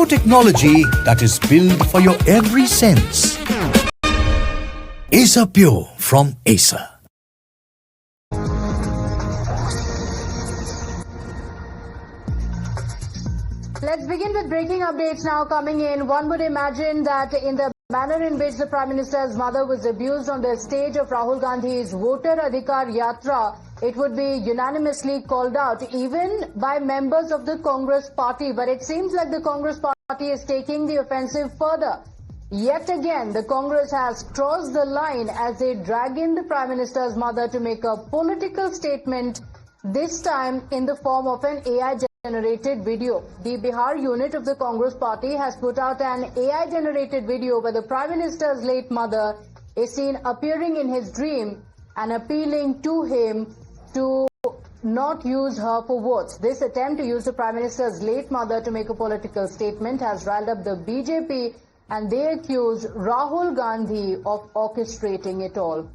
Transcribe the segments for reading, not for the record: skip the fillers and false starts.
technology that is built for your every sense. Acer Pure from Acer. Let's begin with breaking updates now coming in. One would imagine that in the manner in which the Prime Minister's mother was abused on the stage of Rahul Gandhi's Voter Adhikar Yatra, it would be unanimously called out even by members of the Congress party. But it seems like the Congress party is taking the offensive further. Yet again, the Congress has crossed the line as they drag in the Prime Minister's mother to make a political statement, this time in the form of an AI-generated video. The Bihar unit of the Congress party has put out an AI-generated video where the Prime Minister's late mother is seen appearing in his dream and appealing to him to not use her for votes. This attempt to use the Prime Minister's late mother to make a political statement has riled up the BJP, and they accuse Rahul Gandhi of orchestrating it all.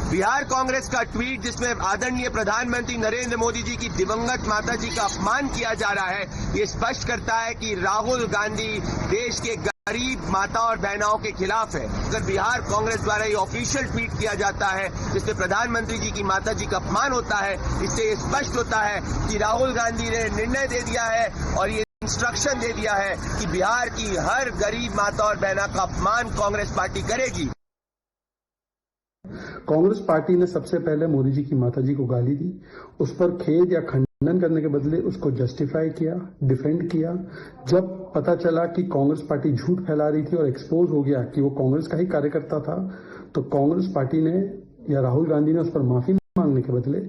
Bihar Congress का tweet जिसमें आदरणीय प्रधानमंत्री नरेंद्र मोदी जी की दिवंगत माता जी का अपमान किया जा रहा है, ये स्पष्ट करता है कि राहुल गांधी देश के गरीब माता और बहनों के खिलाफ है। अगर बिहार कांग्रेस द्वारा ये ऑफिशियल ट्वीट किया जाता है जिसमें प्रधानमंत्री जी की माता जी का अपमान होता है, इससे ये स्पष्ट होता है कि राहुल गांधी ने निर्णय दे दिया है और ये इंस्ट्रक्शन दे दिया है कि बिहार की हर गरीब माता और बहना का अपमान कांग्रेस पार्टी करेगी। कांग्रेस पार्टी ने सबसे पहले मोदी जी की माताजी को गाली दी, उस पर खेद या खंडन करने के बदले उसको जस्टिफाई किया, डिफेंड किया। जब पता चला कि कांग्रेस पार्टी झूठ फैला रही थी और एक्सपोज हो गया कि वो कांग्रेस का ही कार्यकर्ता था, तो कांग्रेस पार्टी ने या राहुल गांधी ने उस पर माफी मांगने के बदले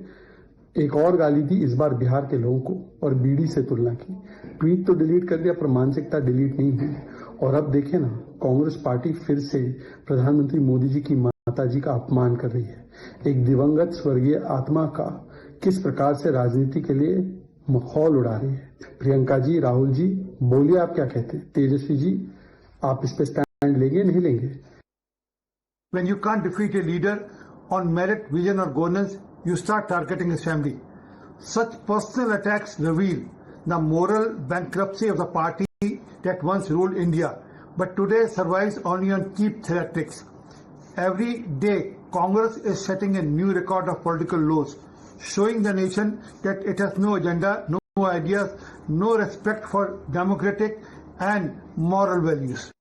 एक और गाली दी, इस बार बिहार के लोगों को, और बीडी से तुलना की। ट्वीट तो डिलीट कर दिया पर मानसिकता डिलीट नहीं हुई। और अब देखें ना, कांग्रेस पार्टी फिर से प्रधानमंत्री मोदी जी की माताजी का अपमान कर रही है। एक दिवंगत स्वर्गीय आत्मा का किस प्रकार से राजनीति के लिए माहौल उड़ा रही है। प्रियंका जी, राहुल जी, बोलिए आप क्या कहते हैं। तेजस्वी जी, आप इस पे स्टैंड लेंगे नहीं लेंगे? When you can't defeat a leader on merit, vision or governance, you start targeting his family. Such personal attacks reveal the moral bankruptcy of the party that once ruled India, but today survives only on cheap theatrics. Every day, Congress is setting a new record of political lows, showing the nation that it has no agenda, no ideas, no respect for democratic and moral values.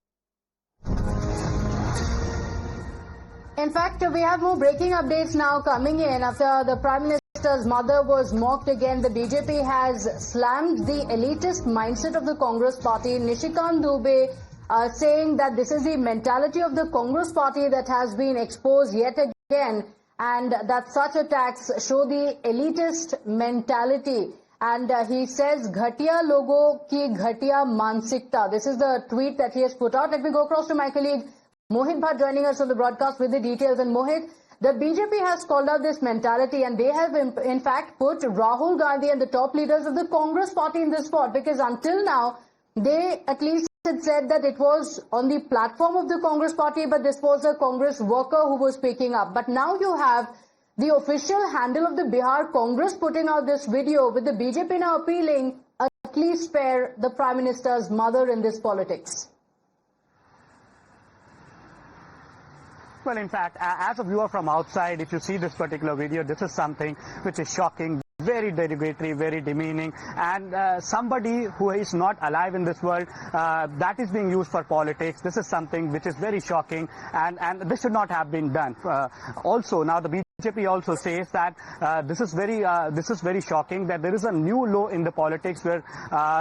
In fact, we have more breaking updates now coming in. After the Prime Minister's mother was mocked again, the BJP has slammed the elitist mindset of the Congress party. Nishikant Dubey saying that this is the mentality of the Congress party that has been exposed yet again, and that such attacks show the elitist mentality. And he says, "Ghatiya logo ki ghatiya mansikta." This is the tweet that he has put out. Let me go across to my colleague Mohit Bhatt joining us on the broadcast with the details. And Mohit, the BJP has called out this mentality, and they have in fact put Rahul Gandhi and the top leaders of the Congress party in this spot, because until now they at least had said that it was on the platform of the Congress party, but this was a Congress worker who was speaking up. But now you have the official handle of the Bihar Congress putting out this video, with the BJP now appealing at least spare the Prime Minister's mother in this politics. Well, in fact, as a viewer from outside, if you see this particular video, this is something which is shocking, very derogatory, very demeaning, and somebody who is not alive in this world, that is being used for politics. This is something which is very shocking, and this should not have been done. Also, now the BJP also says that this is very shocking, that there is a new law in the politics where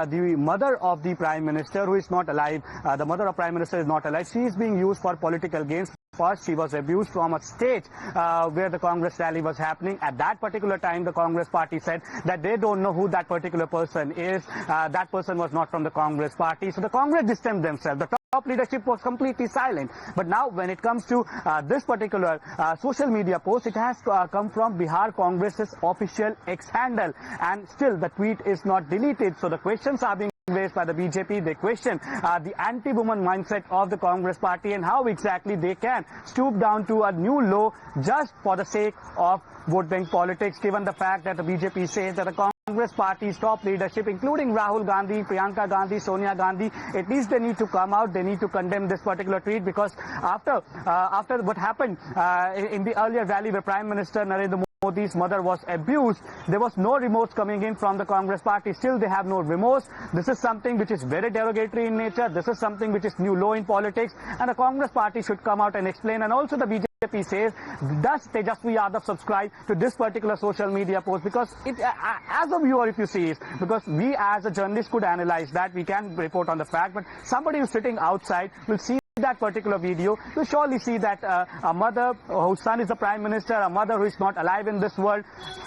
the mother of the Prime Minister, who is not alive, the mother of Prime Minister is not alive, she is being used for political gains. First, she was abused from a stage where the Congress rally was happening. At that particular time, the Congress party said that they don't know who that particular person is. That person was not from the Congress party. So the Congress distanced themselves. The top leadership was completely silent. But now, when it comes to this particular social media post, it has come from Bihar Congress's official X handle. And still, the tweet is not deleted. So the questions are being raised by the BJP. They question the anti-woman mindset of the Congress party and how exactly they can stoop down to a new low just for the sake of vote bank politics, given the fact that the BJP says that the Congress Congress Party's top leadership, including Rahul Gandhi, Priyanka Gandhi, Sonia Gandhi, at least they need to come out. They need to condemn this particular tweet, because after what happened in the earlier rally where Prime Minister Narendra Modi's mother was abused, there was no remorse coming in from the Congress Party. Still, they have no remorse. This is something which is very derogatory in nature. This is something which is new law in politics, and the Congress Party should come out and explain. And also the BJP says, does Tejasvi Yadav subscribe to this particular social media post? Because it, as a viewer, if you see it, because we as a journalist could analyze that, we can report on the fact, but somebody who's sitting outside will see that particular video, you surely see that a mother whose son is the Prime Minister, a mother who is not alive in this world,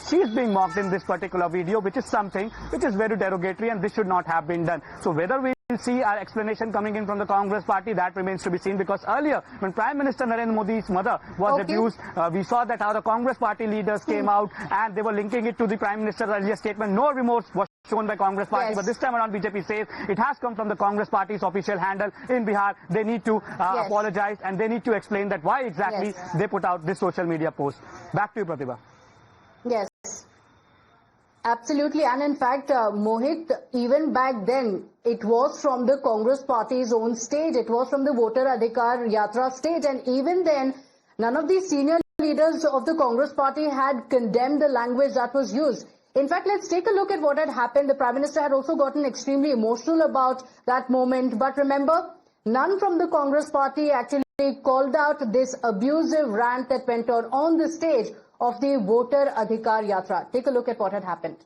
she is being mocked in this particular video, which is something which is very derogatory, and this should not have been done. So whether we will see our explanation coming in from the Congress Party, that remains to be seen, because earlier when Prime Minister Narendra Modi's mother was abused, we saw that how the Congress Party leaders came out and they were linking it to the Prime Minister's earlier statement. No remorse was shown by Congress Party, but this time around BJP says it has come from the Congress Party's official handle in Bihar. They need to apologize, and they need to explain that why exactly they put out this social media post. Back to you, Pratibha. Yes, absolutely. And in fact, Mohit, even back then, it was from the Congress Party's own stage. It was from the Voter Adhikar Yatra stage. And even then, none of the senior leaders of the Congress Party had condemned the language that was used. In fact, let's take a look at what had happened. The Prime Minister had also gotten extremely emotional about that moment. But remember, none from the Congress Party actually called out this abusive rant that went on the stage of the Voter Adhikar Yatra. Take a look at what had happened.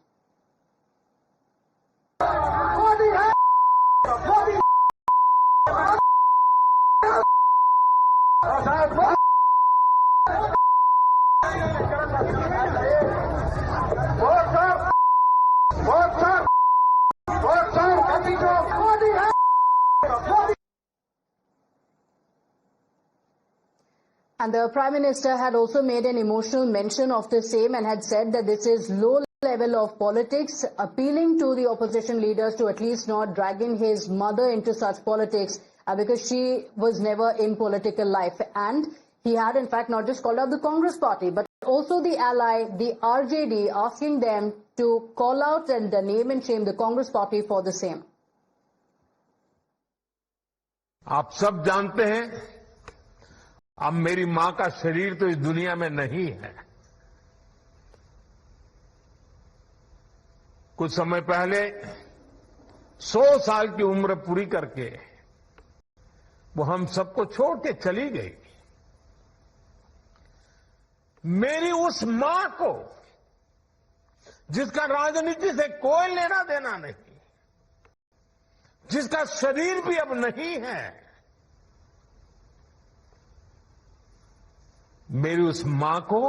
And the Prime Minister had also made an emotional mention of the same and had said that this is low level of politics, appealing to the opposition leaders to at least not drag in his mother into such politics, because she was never in political life. And he had in fact not just called out the Congress Party, but also the ally, the RJD, asking them to call out and name and shame the Congress Party for the same. आप सब जानते हैं, अब मेरी मां का शरीर तो इस दुनिया में नहीं है। कुछ समय पहले 100 साल की उम्र पूरी करके वो हम सबको छोड़ के चली गई। मेरी उस मां को, जिसका राजनीति से कोई लेना देना नहीं, जिसका शरीर भी अब नहीं है, मेरी उस मां को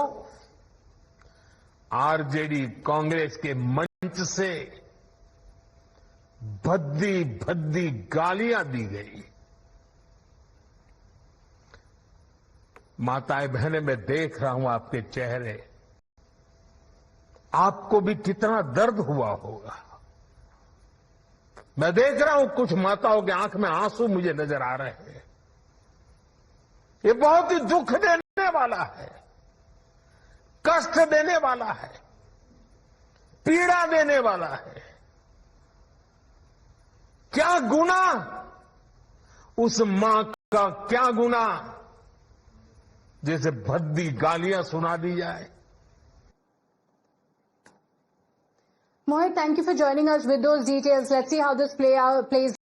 आरजेडी कांग्रेस के मंच से भद्दी भद्दी गालियां दी गई। माताएं बहनें, मैं देख रहा हूं आपके चेहरे, आपको भी कितना दर्द हुआ होगा। मैं देख रहा हूं कुछ माताओं के आंख में आंसू मुझे नजर आ रहे हैं। ये बहुत ही दुख देने वाला है, कष्ट देने वाला है, पीड़ा देने वाला है। क्या गुना उस मां का, क्या गुना जैसे भद्दी गालियां सुना दी जाए। Mohit, thank you for joining us with those details. Let's see how this plays